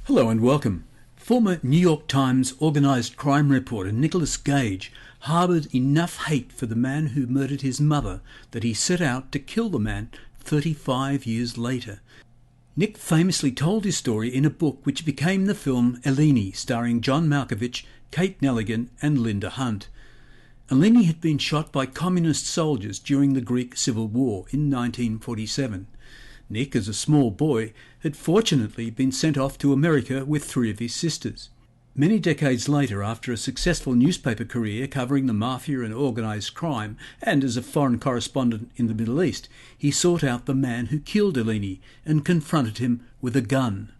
Hello and welcome. Former New York Times organised crime reporter Nicholas Gage harboured enough hate for the man who murdered his mother that he set out to kill the man 35 years later. Nick famously told his story in a book which became the film Eleni, starring John Malkovich, Kate Nelligan and Linda Hunt. Eleni had been shot by communist soldiers during the Greek Civil War in 1947. Nick, as a small boy, had fortunately been sent off to America with 3 of his sisters. Many decades later, after a successful newspaper career covering the Mafia and organised crime, and as a foreign correspondent in the Middle East, he sought out the man who killed Eleni and confronted him with a gun.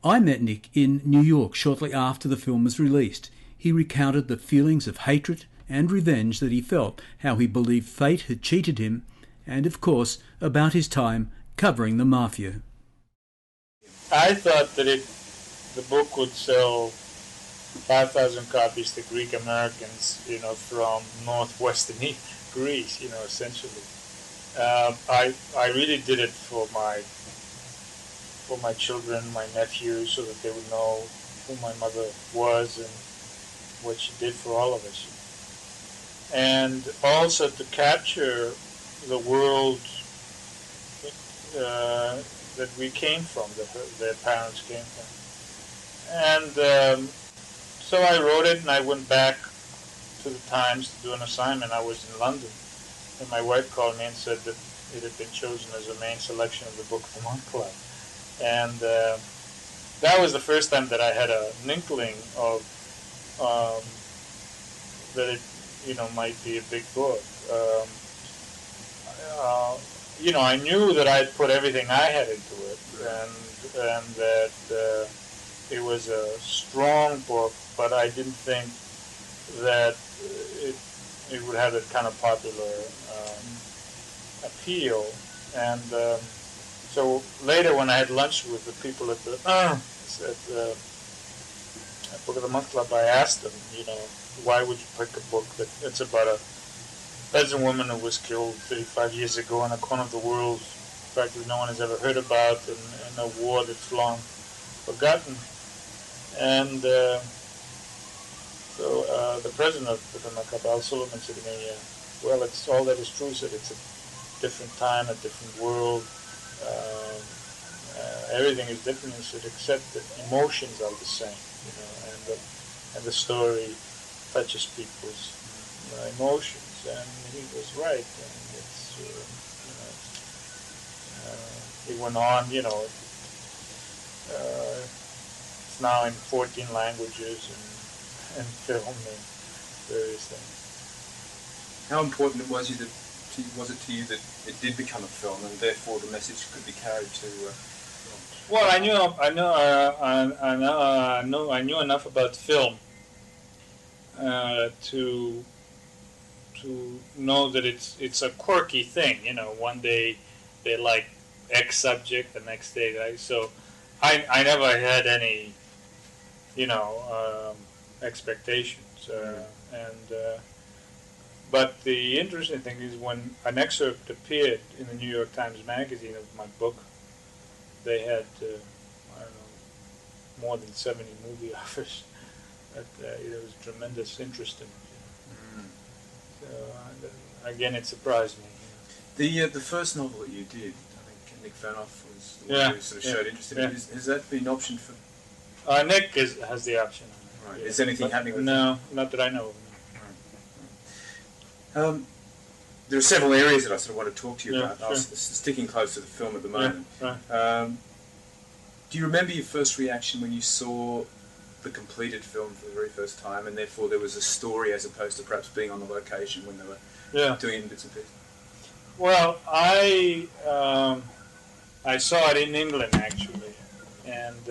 I met Nick in New York shortly after the film was released. He recounted the feelings of hatred and revenge that he felt, how he believed fate had cheated him, and of course about his time covering the Mafia. I thought that the book would sell 5,000 copies to Greek Americans, from northwestern Greece, essentially. I really did it for my children, my nephews, so that they would know who my mother was and what she did for all of us. And also to capture the world that we came from, that their parents came from. And so I wrote it, and I went back to the Times to do an assignment. I was in London, and my wife called me and said that it had been chosen as a main selection of the Book of the Month Club. And that was the first time that I had an inkling of that it, might be a big book. I knew that I'd put everything I had into it, and that it was a strong book, but I didn't think that it would have that kind of popular appeal. And so later, when I had lunch with the people at the Book of the Month Club, I asked them, why would you pick a book that's about a peasant woman who was killed 35 years ago in a corner of the world practically no one has ever heard about, and a war that's long forgotten. And so the president of the Mafia, Al Sullivan, said to me, well, it's all that is true, said it's a different time, a different world, everything is different, he said, except that emotions are the same, and the story touches people's emotions. And he was right, and it went on, it's now in 14 languages and film and various things. How important was it to you that it did become a film, and therefore the message could be carried to? Well, I knew enough about film to know that it's a quirky thing. One day they like X subject, the next day like so. I never had any, expectations. But the interesting thing is when an excerpt appeared in the New York Times Magazine of my book, they had more than 70 movie offers. There was tremendous interest in it. So again, it surprised me. The first novel that you did, I think Nick Vanoff was the one who sort of showed interest in it. Has that been optioned for? Nick has the option. Right. Is anything happening with No, not that I know of. Right. There are several areas that I sort of want to talk to you about. Sure. Sticking close to the film at the moment. Yeah, right. Do you remember your first reaction when you saw the completed film for the very first time, and therefore there was a story as opposed to perhaps being on the location when they were doing it in bits and pieces? Well, I saw it in England actually, and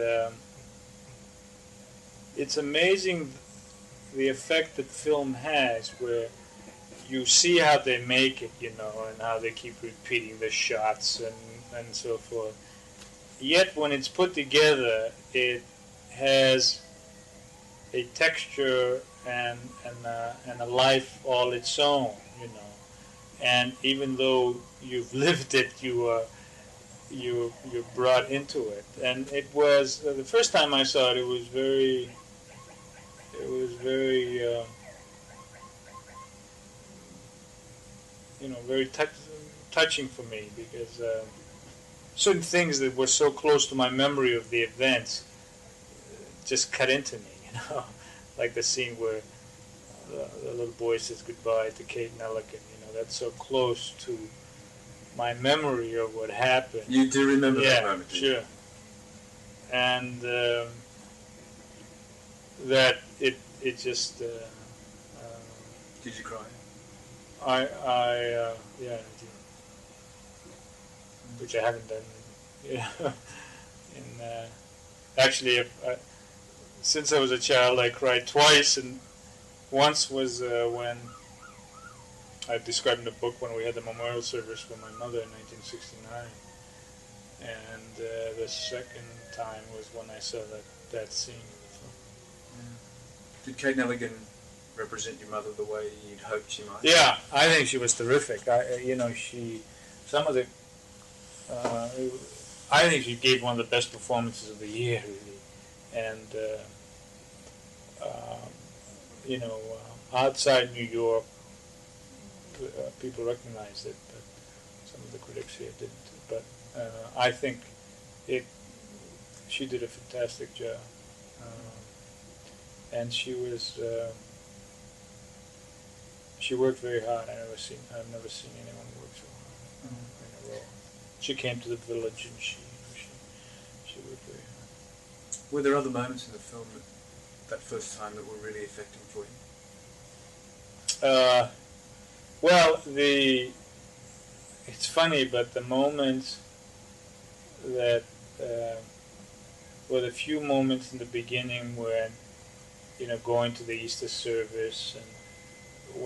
it's amazing the effect that film has, where you see how they make it, and how they keep repeating the shots and so forth. Yet when it's put together, it has a texture and a life all its own, And even though you've lived it, you are you're brought into it. And it was the first time I saw it. It was very very touching for me, because certain things that were so close to my memory of the events just cut into me, like the scene where the little boy says goodbye to Kate Nelligan. That's so close to my memory of what happened. You do remember that moment? Sure. And that it just. Did you cry? I did. Which I haven't done. Actually, since I was a child, I cried twice, and once was when I described in the book when we had the memorial service for my mother in 1969, and the second time was when I saw that scene in the film. Did Kate Nelligan represent your mother the way you'd hoped she might? Yeah, I think she was terrific. I think she gave one of the best performances of the year, really. And outside New York, people recognized it, but some of the critics here didn't. But I think she did a fantastic job, and she worked very hard. I've never seen anyone work so hard in a role. She came to the village, and she worked very hard. Were there other moments in the film that first time that were really affecting for you? Well, it's funny, but the moments that were the few moments in the beginning when, going to the Easter service,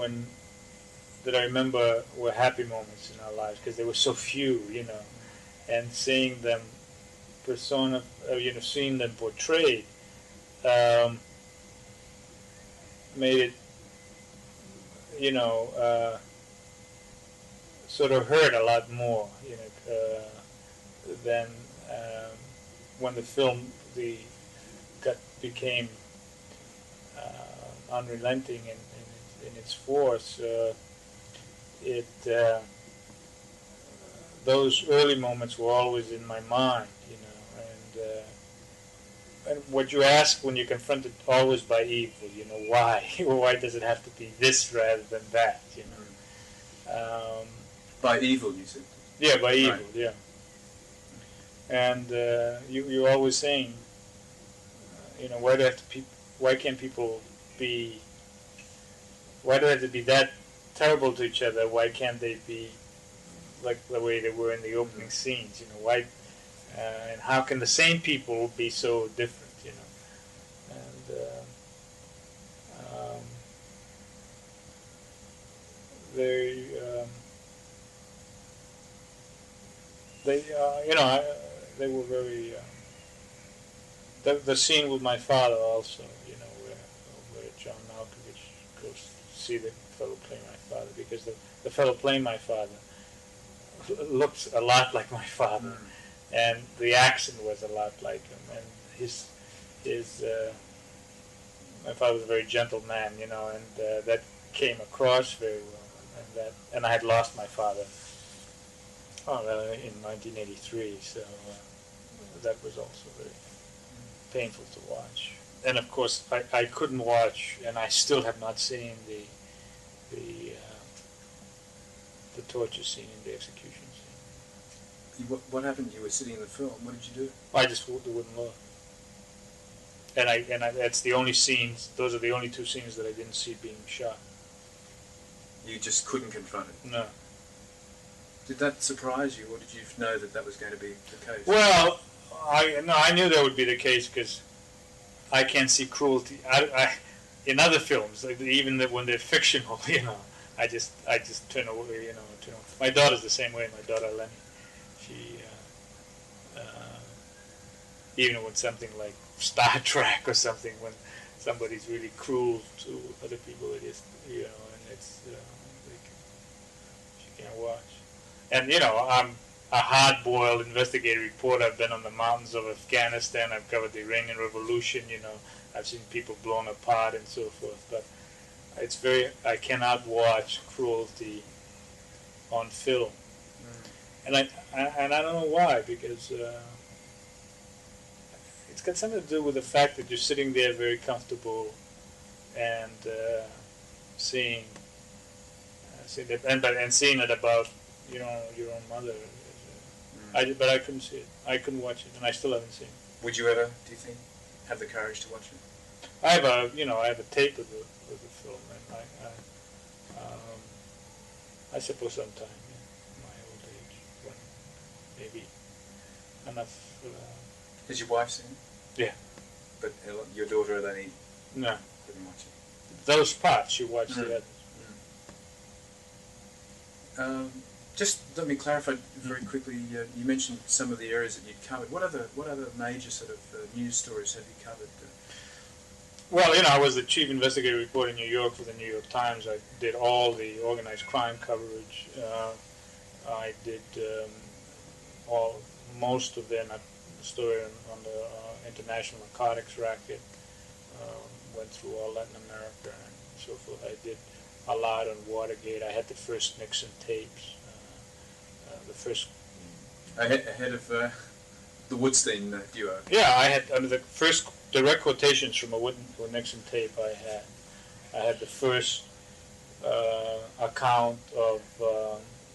and that I remember were happy moments in our lives, because there were so few, and seeing them seeing them portrayed, made it, sort of hurt a lot more, than when the film became unrelenting in its force. Those early moments were always in my mind, and what you ask when you're confronted always by evil, why? Why does it have to be this rather than that, By evil, you said? Yeah, by evil, right. Yeah. And you're always saying, why can't people be, why do they have to be that terrible to each other? Why can't they be like the way they were in the opening scenes? Why? And how can the same people be so different? And they were very. The scene with my father also, where John Malkovich goes to see the fellow playing my father, because the fellow playing my father looks a lot like my father, and the accent was a lot like him, and his my father was a very gentle man, and that came across very well, and I had lost my father in 1983, so that was also very painful to watch. And of course, I couldn't watch, and I still have not seen the torture scene in the execution scene. What happened? You were sitting in the film. What did you do? I just wouldn't look. And that's the only scenes. Those are the only two scenes that I didn't see being shot. You just couldn't confront it. No. Did that surprise you, or did you know that was going to be the case? Well, I knew that would be the case, because I can't see cruelty. In other films, even when they're fictional, I just turn away. My daughter's the same way. My daughter Eleni, she even with something like Star Trek or something, when somebody's really cruel to other people, it is, and it's she can't watch. And a hard-boiled investigative reporter. I've been on the mountains of Afghanistan. I've covered the Iranian Revolution. I've seen people blown apart and so forth. But I cannot watch cruelty on film, and I don't know why, because it's got something to do with the fact that you're sitting there very comfortable and seeing that, and seeing it about your own mother. But I couldn't see it. I couldn't watch it, and I still haven't seen it. Would you ever, do you think, have the courage to watch it? I have a tape of the film, and I suppose sometime in my old age, when maybe enough. Has your wife seen it? Yeah. But your daughter, Eleni, no, couldn't watch it. Those parts she watched the others. Just let me clarify very quickly. You mentioned some of the areas that you'd covered. What other major sort of news stories have you covered? Well, I was the chief investigative reporter in New York for the New York Times. I did all the organized crime coverage. I did most of the story on the international narcotics racket. Went through all Latin America and so forth. I did a lot on Watergate. I had the first Nixon tapes. The first ahead of the Woodstein duo. Yeah, I had the first direct quotations from a Nixon tape. I had the first account of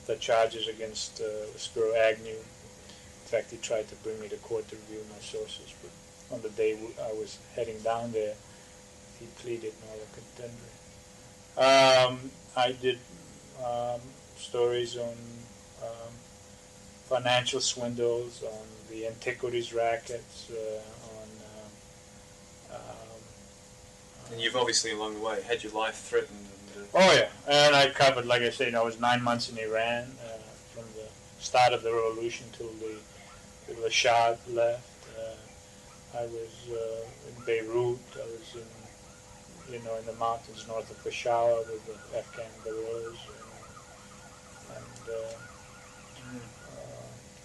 the charges against Spiro Agnew. In fact, he tried to bring me to court to review my sources, but on the day I was heading down there, he pleaded no contendere. I did stories on financial swindles, on the antiquities rackets, and you've obviously, along the way, had your life threatened. Oh yeah, and I covered, like I say, I was 9 months in Iran, from the start of the revolution till the Shah left. I was in Beirut. I was in the mountains north of Peshawar with the Afghan guerrillas.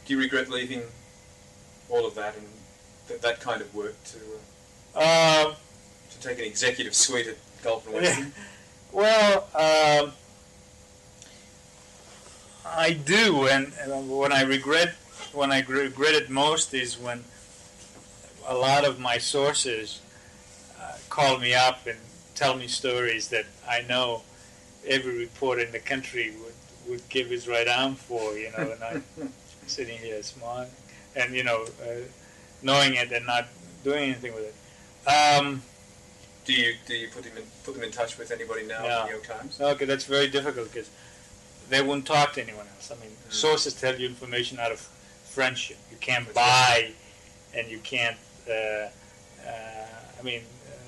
Do you regret leaving all of that and that kind of work to take an executive suite at Gulf and Western? Well, I do, and when I regret it most is when a lot of my sources call me up and tell me stories that I know every reporter in the country would give his right arm for, and I'm sitting here smiling, and knowing it and not doing anything with it. Do you put them in touch with anybody now in the New York Times? Okay, that's very difficult because they won't talk to anyone else. I mean, sources tell you information out of friendship. You can't buy, and you can't.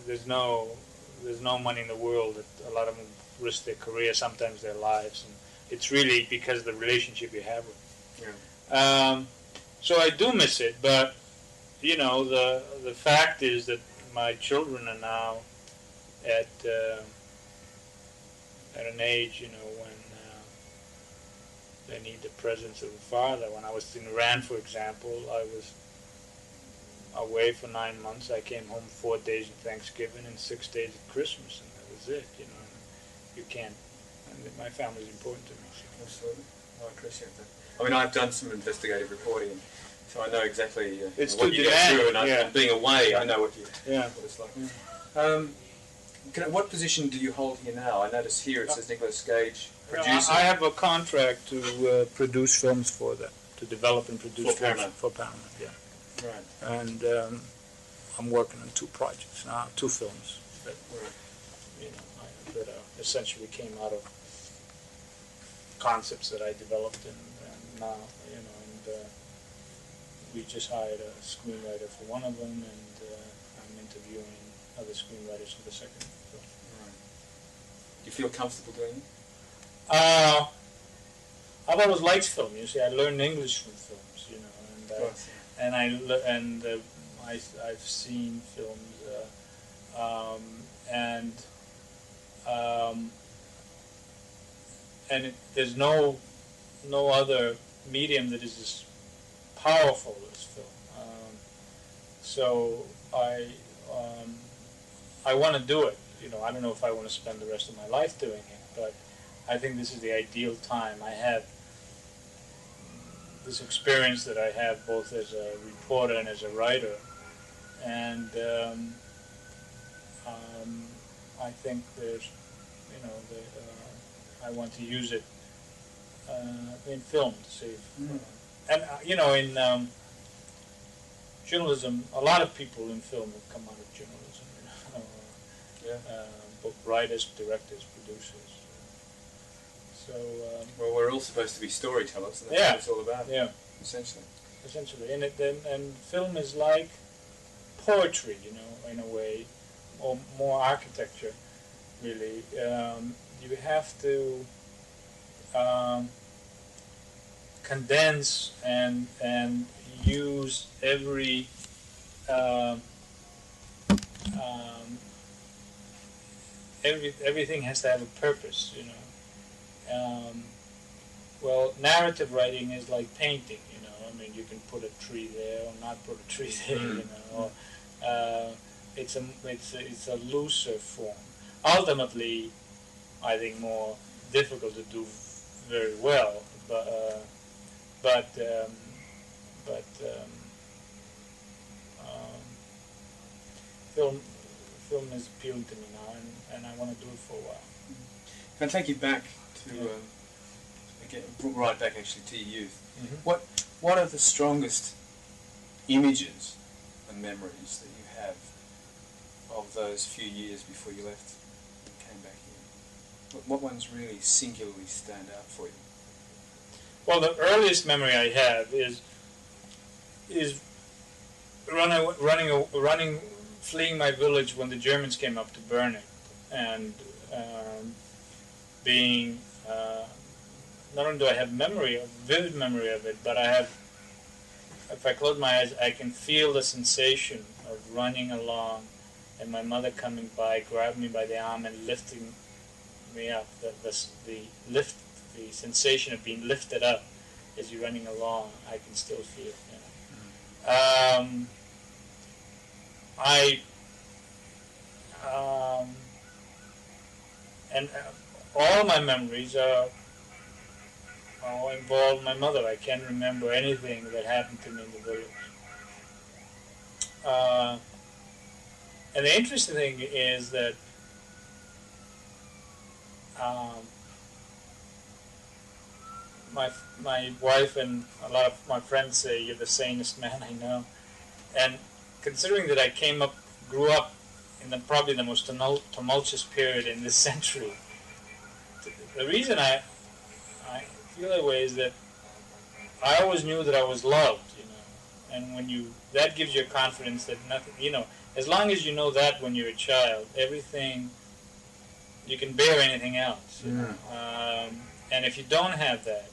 There's no money in the world that a lot of them risk their career, sometimes their lives, and it's really because of the relationship you have with them. Yeah. So I do miss it, but the fact is that my children are now at an age, when they need the presence of a father. When I was in Iran, for example, I was away for 9 months. I came home 4 days at Thanksgiving and 6 days at Christmas, and that was it. You can't. My family's important to me. So. Absolutely, I appreciate that. I mean, I've done some investigative reporting, so I know exactly what you go through, and being away, I know what it's like. Yeah. What position do you hold here now? I notice here it says Nicholas Gage, producer. I have a contract to produce films for them, to develop and produce films for Paramount. Yeah. Right. And I'm working on 2 projects now, 2 films that essentially came out of concepts that I developed, and now, and we just hired a screenwriter for one of them, and I'm interviewing other screenwriters for the second film. Right. Do you feel comfortable doing it? I've always liked film. You see, I learned English from films, and I've seen films, there's no other medium that is as powerful as film. So I want to do it. I don't know if I want to spend the rest of my life doing it, but I think this is the ideal time. I have this experience that I have both as a reporter and as a writer, and I think there's, I want to use it in film to see. And in journalism, a lot of people in film have come out of journalism. Both writers, directors, producers. So. Well, we're all supposed to be storytellers, and that's what it's all about. Yeah. Essentially, and film is like poetry, in a way, or more architecture, really. You have to condense and use every everything has to have a purpose, well, narrative writing is like painting, I mean, you can put a tree there or not put a tree there, or it's a looser form. Ultimately, I think more difficult to do very well, but film is appealing to me now, and I want to do it for a while. Can I take you back to right back actually to your youth? What are the strongest images and memories that you have of those few years before you left and came back here? What ones really singularly stand out for you? Well, the earliest memory I have is running, fleeing my village when the Germans came up to burn it, and being. Not only do I have vivid memory of it, but I have. If I close my eyes, I can feel the sensation of running along, and my mother coming by, grabbing me by the arm and lifting me up. The sensation of being lifted up as you're running along, I can still feel. And all my memories involve my mother. I can't remember anything that happened to me in the village. And the interesting thing is that my wife and a lot of my friends say you're the sanest man I know. And considering that I grew up in probably the most tumultuous period in this century, the reason I feel that way is that I always knew that I was loved, and that gives you a confidence that nothing, as long as you know that when you're a child, everything, you can bear anything else, and if you don't have that,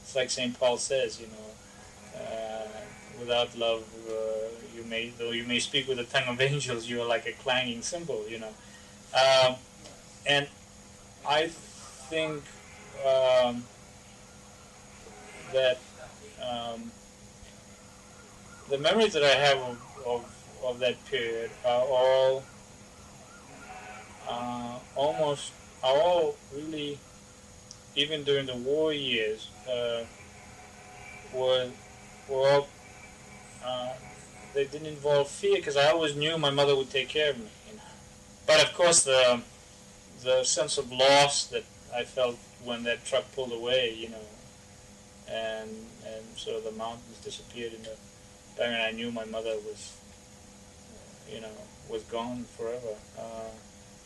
it's like St. Paul says, without love, though you may speak with the tongue of angels, you are like a clanging cymbal, and I think that the memories that I have of that period are all really, even during the war years, were all, they didn't involve fear, because I always knew my mother would take care of me. But of course, the sense of loss that I felt when that truck pulled away, and so the mountains disappeared in the back, and I knew my mother was, was gone forever.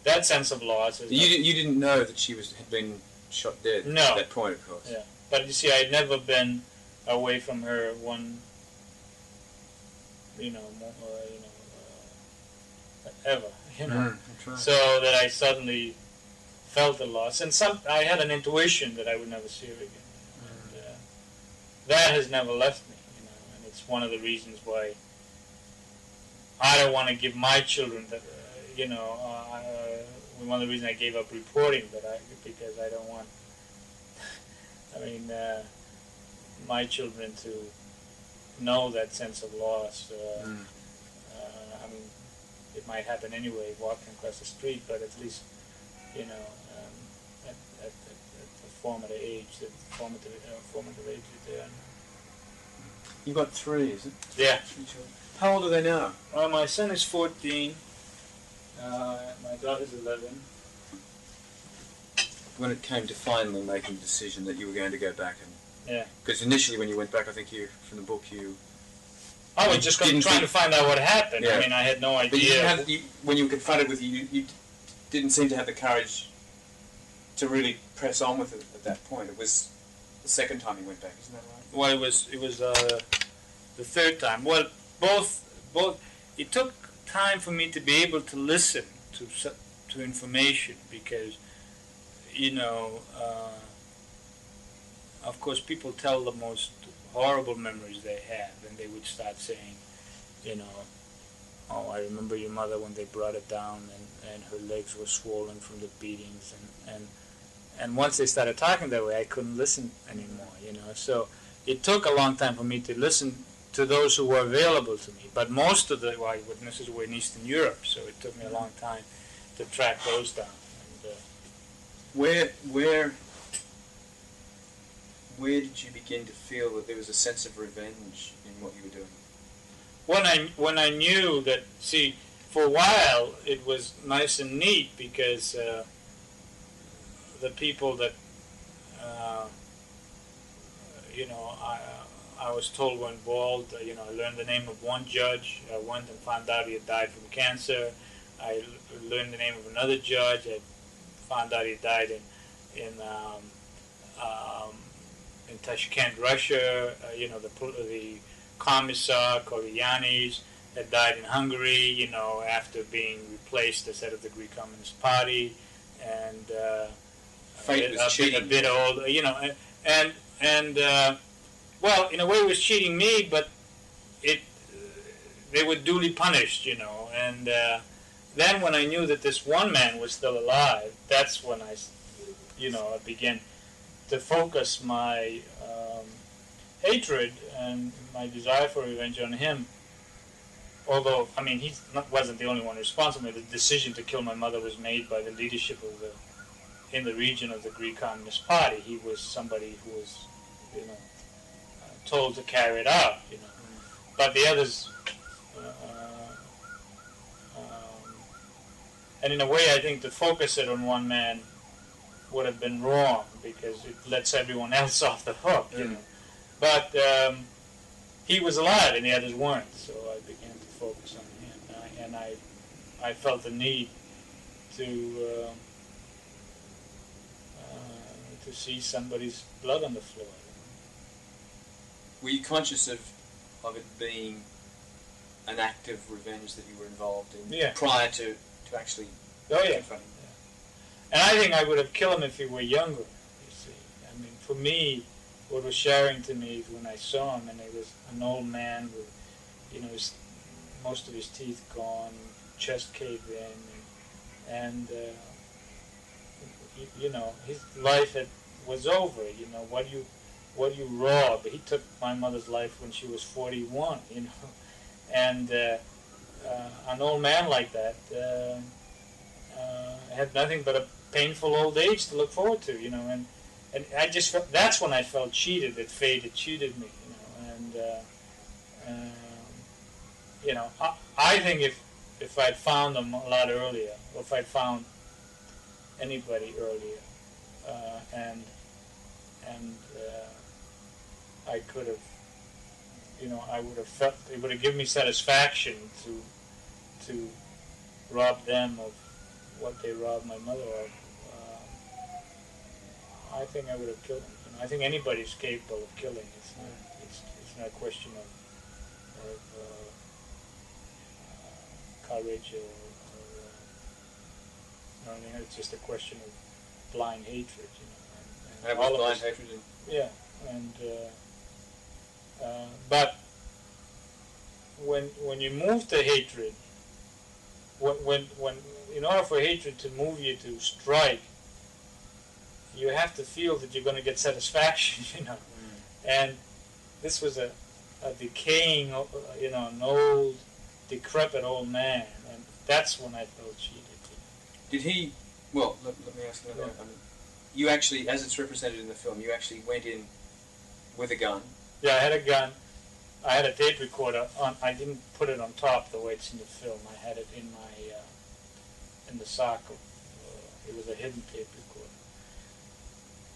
That sense of loss is. You didn't know that she had been shot dead at that point, of course. Yeah, but you see, I'd never been away from her one. Ever. Right. So that I suddenly felt the loss, and I had an intuition that I would never see her again. And that has never left me, and it's one of the reasons why I don't want to give my children that, one of the reasons I gave up reporting, because I don't want, my children to know that sense of loss. I mean, it might happen anyway, walking across the street, but at least, you know, at the formative age, formative age there. You've got 3, is it? Yeah. How old are they now? Well, my son is 14. My daughter's 11. When it came to finally making the decision that you were going to go back, and yeah, because initially when you went back, I think from the book I was just trying to find out what happened. Yeah. I mean, I had no idea. But when you were confronted with you didn't seem to have the courage to really press on with it at that point. It was the second time you went back, isn't that right? Well, it was the third time. Well, both. It took time for me to be able to listen to information because, you know, of course, people tell the most horrible memories they have, and they would start saying, you know, oh, I remember your mother when they brought it down, and her legs were swollen from the beatings, and once they started talking that way, I couldn't listen anymore, you know. So it took a long time for me to listen to those who were available to me, but most of the eyewitnesses were in Eastern Europe, so it took me a long time to track those down. And, Where did you begin to feel that there was a sense of revenge in what you were doing? When I knew that, see, for a while it was nice and neat because the people that, you know, I was told were involved, you know, I learned the name of one judge. I went and found out he had died from cancer. I learned the name of another judge. I found out he died in Tashkent, Russia. You know, the commissar Koryani's had died in Hungary. You know, after being replaced as head of the Greek Communist Party, and Fate was cheating. A bit old. You know, and well, in a way, it was cheating me, but they were duly punished. You know, and then when I knew that this one man was still alive, that's when I began to focus my hatred and my desire for revenge on him. Although, I mean, wasn't the only one responsible. The decision to kill my mother was made by the leadership in the region of the Greek Communist Party. He was somebody who was, you know, told to carry it out. You know, but the others. And in a way, I think to focus it on one man would have been wrong because it lets everyone else off the hook, you know. But he was alive and the others weren't, so I began to focus on him. And I felt the need to see somebody's blood on the floor. Were you conscious of it being an act of revenge that you were involved in prior to actually confronting him? And I think I would have killed him if he were younger, you see. I mean, for me, what was sharing to me is when I saw him, and he was an old man with, you know, most of his teeth gone, chest caved in, and you know, his life was over. You know, what you rob. He took my mother's life when she was 41. You know, and an old man like that had nothing but a painful old age to look forward to, you know, and I just felt, that's when I felt cheated, that fate had cheated me, you know, and you know, I think if I'd found them a lot earlier, or if I'd found anybody earlier, and I could have, you know, I would have felt, it would have given me satisfaction to rob them of what they robbed my mother of. I think I would have killed him. You know, I think anybody's capable of killing. It's not a question of courage or I mean, it's just a question of blind hatred. You know, and all blind of us, hatred. Yeah, and but when you move to hatred, when in order for hatred to move you to strike, you have to feel that you're going to get satisfaction, you know. And this was a decaying, you know, an old, decrepit old man, and that's when I felt cheated. Did he? Well, let me ask another. Yeah. You actually, as it's represented in the film, you actually went in with a gun. Yeah, I had a gun. I had a tape recorder on. I didn't put it on top the way it's in the film. I had it in my in the sock. It was a hidden tape recorder.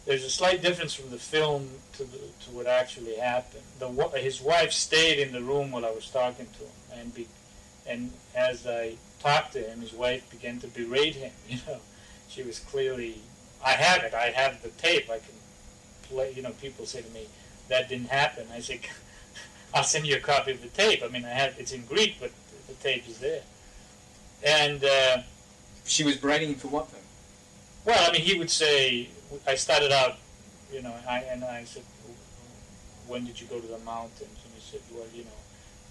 There's a slight difference from the film to what actually happened. His wife stayed in the room while I was talking to him, and as I talked to him, his wife began to berate him. You know, she was clearly. I have it. I have the tape. I can play. You know, people say to me, "That didn't happen." I say, "I'll send you a copy of the tape." I mean, it's in Greek, but the tape is there. And she was berating him for what, though? Well, I mean, he would say, I started out, you know, I said, "When did you go to the mountains?" And he said, "Well, you know,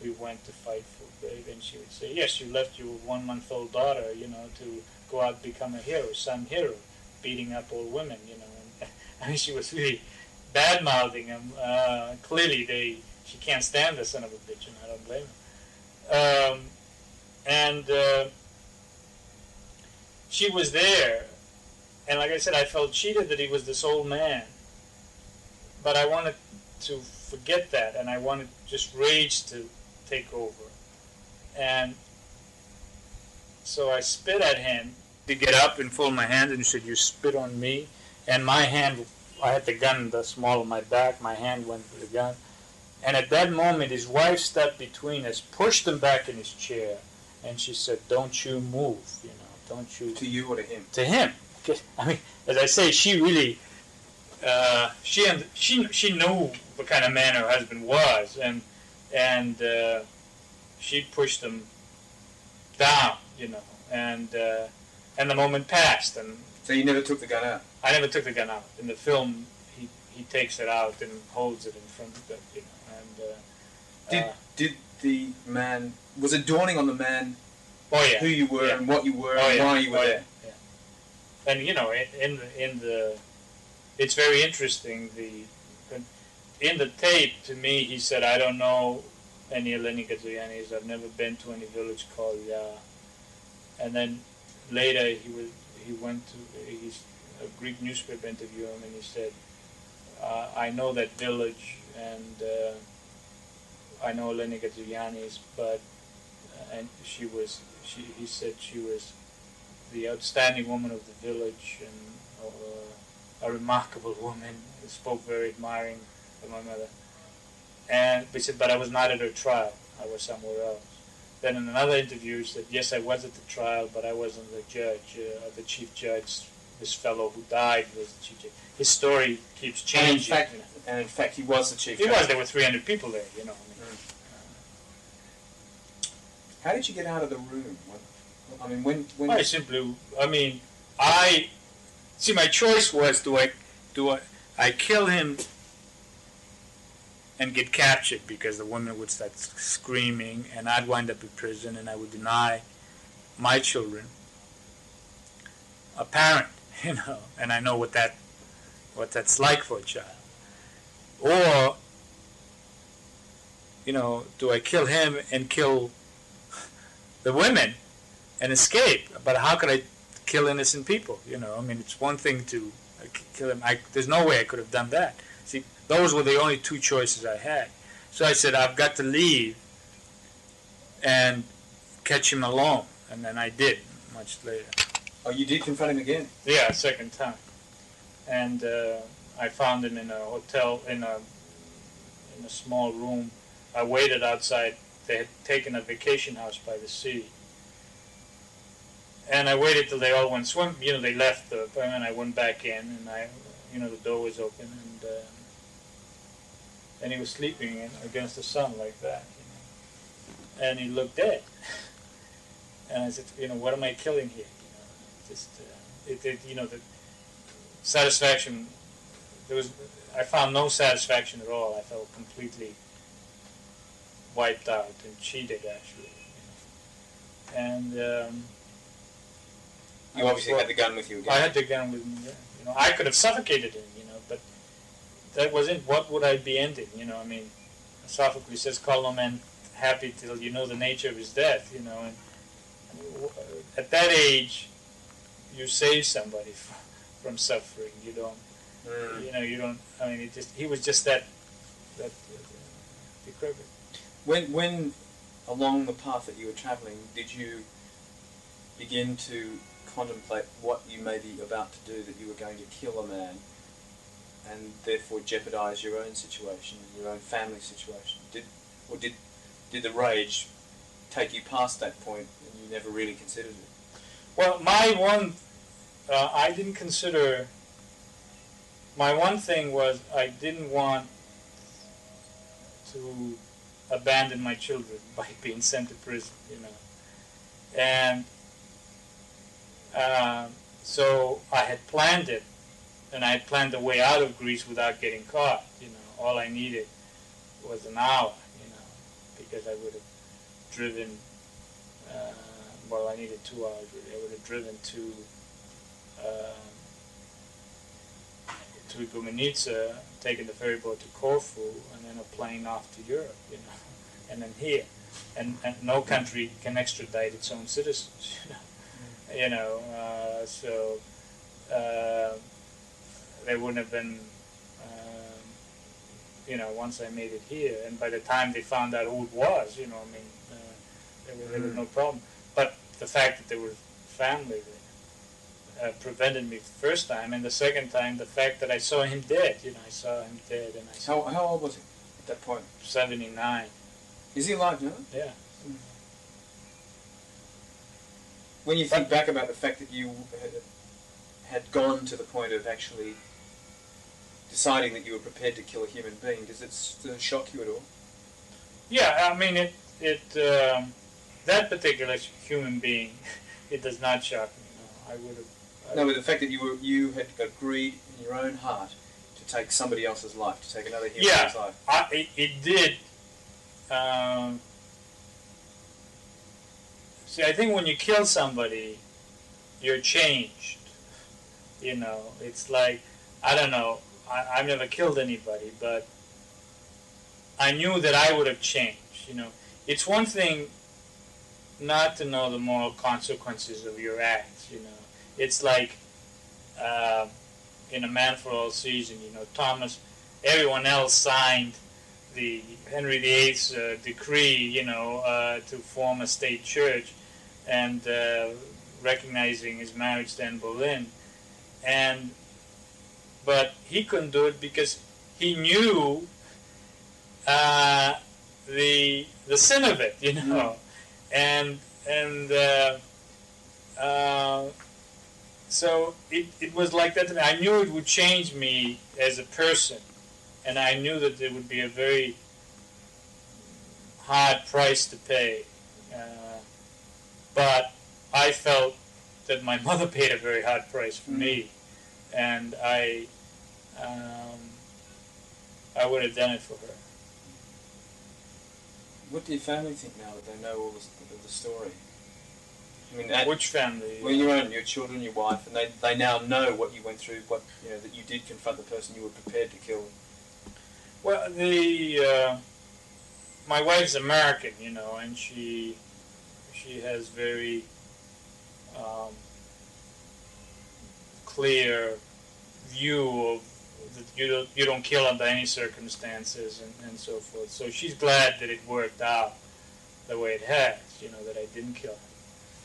we went to fight for Grave." And she would say, "Yes, you left your 1-month-old daughter, you know, to go out and become a hero, some hero, beating up old women, you know." And I mean, she was really bad-mouthing him. Clearly, she can't stand the son of a bitch, and I don't blame her. She was there. And like I said, I felt cheated that he was this old man. But I wanted to forget that, and I wanted just rage to take over. And so I spit at him. To get up and fold my hand and said, "You spit on me." And my hand, I had the gun in the small of my back, my hand went to the gun. And at that moment, his wife stepped between us, pushed him back in his chair, and she said, "Don't you move, you know, don't you." To you or to him? To him. I mean, as I say, she really, she knew what kind of man her husband was, and she pushed him down, you know, and the moment passed, and so you never took the gun out. I never took the gun out. In the film, he takes it out and holds it in front of them, you know, and did the man, was it dawning on the man? Oh yeah, who you were yeah. and what you were Oh, and yeah. why you were there? Yeah. And you know, it's very interesting. In the tape, to me, he said, "I don't know any Eleni Gazoyanis. I've never been to any village called Ya." And then later, a Greek newspaper interviewed him, and he said, "I know that village, and I know Eleni Gazoyanis, but and he said she was the outstanding woman of the village, and a remarkable woman, who spoke very admiring of my mother." And he said, "But I was not at her trial. I was somewhere else." Then in another interview, he said, "Yes, I was at the trial, but I wasn't the judge. The chief judge, this fellow who died, was the chief judge." His story keeps changing. And in fact, he was the chief judge. He was. There were 300 people there, you know. How did you get out of the room? I mean, when I simply, see, my choice was, do I kill him and get captured because the women would start screaming and I'd wind up in prison and I would deny my children a parent, you know, and I know what that's like for a child. Or, you know, do I kill him and kill the women and escape? But how could I kill innocent people? You know, I mean, it's one thing to kill him. There's no way I could have done that. See, those were the only two choices I had. So I said, I've got to leave and catch him alone. And then I did, much later. Oh, you did confront him again? Yeah, a second time. And I found him in a hotel, in a small room. I waited outside. They had taken a vacation house by the sea. And I waited till they all went swim. You know, they left and I went back in, and the door was open, and he was sleeping against the sun like that, you know. And he looked dead. And I said, what am I killing here? The satisfaction. I found no satisfaction at all. I felt completely wiped out and cheated, actually. You know. And you obviously had the gun with you again. I had the gun with me. I could have suffocated him, but that wasn't. What would I be ending? I mean, Sophocles says, "Call no man happy till you know the nature of his death." You know, and at that age, you save somebody from suffering. You don't. You know, you don't. I mean, he was just that decrepit. When along the path that you were travelling, did you begin to contemplate what you may be about to do, that you were going to kill a man and therefore jeopardise your own situation, your own family situation? Did the rage take you past that point and you never really considered it? Well, I didn't consider. My one thing was I didn't want to abandon my children by being sent to prison, you know. And so I had planned it, and I had planned a way out of Greece without getting caught, you know. All I needed was an hour, you know, because I would have driven, I needed 2 hours really. I would have driven to Igoumenitsa, taken the ferry boat to Corfu, and then a plane off to Europe, you know, and then here. And no country can extradite its own citizens, you know. So there wouldn't have been, you know, once I made it here, and by the time they found out who it was, you know, I mean, there was no problem. But the fact that there was family there prevented me the first time, and the second time, the fact that I saw him dead. You know, I saw him dead, and I saw. How old was he at that point? 79. Is he alive now? Yeah. When you think back about the fact that you had gone to the point of actually deciding that you were prepared to kill a human being, does it still shock you at all? Yeah, I mean, that particular human being, it does not shock me. No, I would have. No, but the fact that you had agreed in your own heart to take somebody else's life, to take another human being's life. Yeah, it did. See, I think when you kill somebody, you're changed. You know, it's like, I don't know, I've never killed anybody, but I knew that I would have changed, you know. It's one thing not to know the moral consequences of your acts, you know. It's like in A Man for All Season, you know, Thomas, everyone else signed the Henry VIII's decree, you know, to form a state church and recognizing his marriage to Anne Boleyn. But he couldn't do it because he knew the sin of it, you know, and so it was like that to me. I knew it would change me as a person, and I knew that it would be a very hard price to pay. But I felt that my mother paid a very hard price for me, and I would have done it for her. What do your family think now that they know all the story? I mean, which family? Well, your children, your wife, and they now know what you went through, what, you know, that you did confront the person you were prepared to kill. Well, my wife's American, you know, and she has very clear view of that you don't kill under any circumstances and so forth. So she's glad that it worked out the way it has, you know, that I didn't kill her.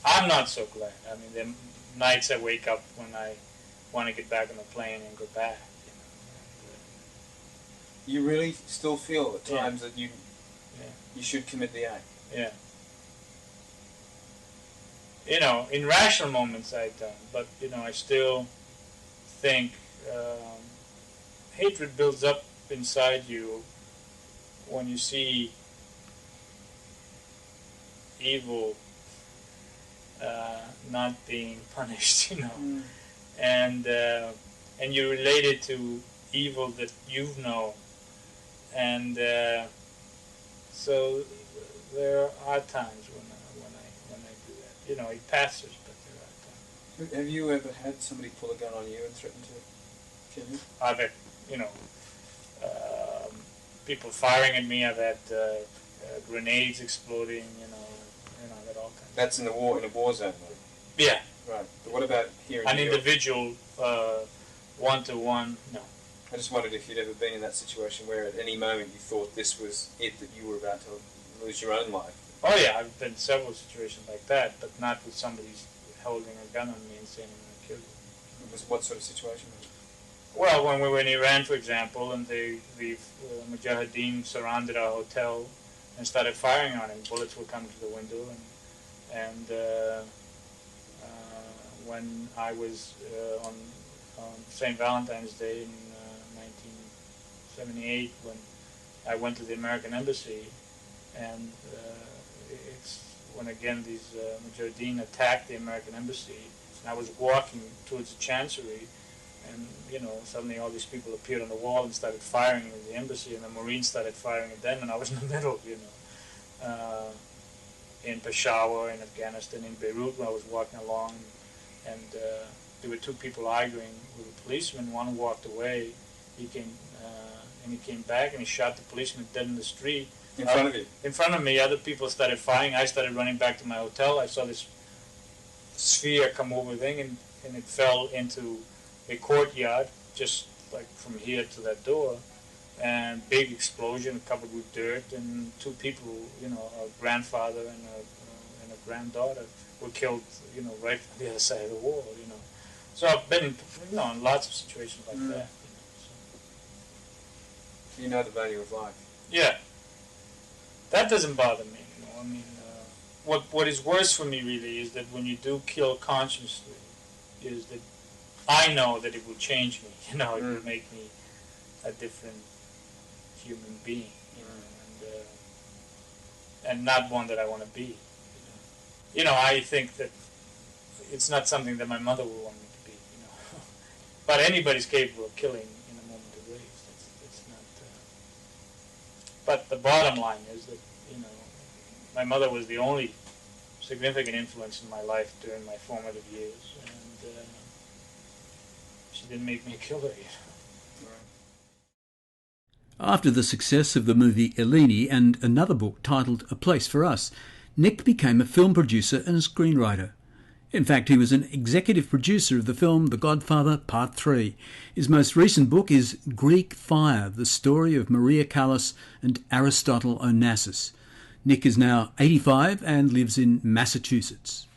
I'm not so glad. I mean, there are nights I wake up when I want to get back on the plane and go back. You know, you really still feel at times that you should commit the act. Yeah. You know, in rational moments I don't, but you know, I still think hatred builds up inside you when you see evil not being punished, you know, and you relate it to evil that you've known, and so there are times when I do that. You know, it passes, but there are times. Have you ever had somebody pull a gun on you and threaten to kill you? I've had, you know, people firing at me. I've had grenades exploding. That all kinds. That's in a war zone, though. Yeah. Right. But what about here in An New York? individual, one-to-one, no. I just wondered if you'd ever been in that situation where at any moment you thought this was it, that you were about to lose your own life. Oh yeah, I've been in several situations like that, but not with somebody holding a gun on me and saying I'm going to kill you. What sort of situation was it? Well, when we were in Iran, for example, and the Mujahideen surrounded our hotel and started firing on him. Bullets were coming to the window, and when I was on St. Valentine's Day in 1978, when I went to the American Embassy, and it's when again these Mujahideen attacked the American Embassy, and I was walking towards the Chancery, and suddenly all these people appeared on the wall and started firing at the embassy, and the Marines started firing at them, and I was in the middle, in Peshawar, in Afghanistan, in Beirut, where I was walking along, and there were two people arguing with a policeman. One walked away, he came back and he shot the policeman dead in the street. In front of you? In front of me. Other people started firing. I started running back to my hotel. I saw this sphere come over thing, and it fell into a courtyard, just like from here to that door, and big explosion covered with dirt, and two people, a grandfather and a granddaughter, were killed, right on the other side of the wall, So I've been, in lots of situations like that. You know the value of life. Yeah. That doesn't bother me, what is worse for me really is that when you do kill consciously, is that I know that it will change me, it will make me a different human being, and not one that I want to be. I think that it's not something that my mother would want me to be, But anybody's capable of killing in a moment of rage. That's not. But the bottom line is that my mother was the only significant influence in my life during my formative years, and she didn't make me a killer. After the success of the movie Eleni and another book titled A Place for Us, Nick became a film producer and a screenwriter. In fact, he was an executive producer of the film The Godfather Part 3. His most recent book is Greek Fire, the story of Maria Callas and Aristotle Onassis. Nick is now 85 and lives in Massachusetts.